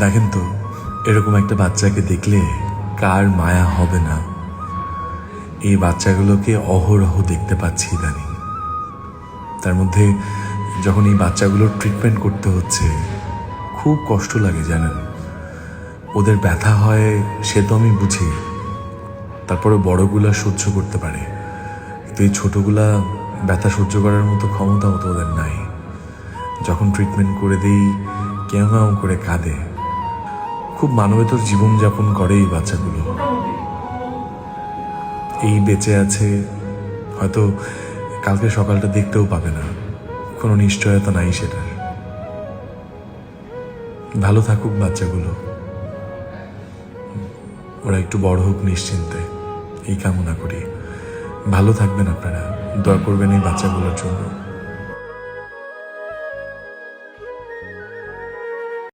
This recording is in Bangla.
দেখেন তো, এরকম একটা বাচ্চাকে দেখলে কার মায়া হবে না? এই বাচ্চাগুলোকে অহরহ দেখতে পাচ্ছি ইদানিং। তার মধ্যে যখন এই বাচ্চাগুলোর ট্রিটমেন্ট করতে হচ্ছে, খুব কষ্ট লাগে জানেন। ওদের ব্যথা হয় সে তো আমি বুঝি, তারপরে বড়গুলা সহ্য করতে পারে, কিন্তু এই ছোটগুলা ব্যথা সহ্য করার মতো ক্ষমতাও তো ওদের নাই। যখন ট্রিটমেন্ট করে দিই কেউ করে কাঁদে। খুব মানবেতর জীবনযাপন করে এই বাচ্চাগুলো। এই বেঁচে আছে, হয়তো কালকে সকালটা দেখতেও পাবে না, কোনো নিশ্চয়তা নাই সেটার। ভালো থাকুক বাচ্চাগুলো, ওরা একটু বড় হোক নিশ্চিন্তে, এই কামনা করি। ভালো থাকবেন আপনারা, দোয়া করবেন এই বাচ্চাগুলোর জন্য।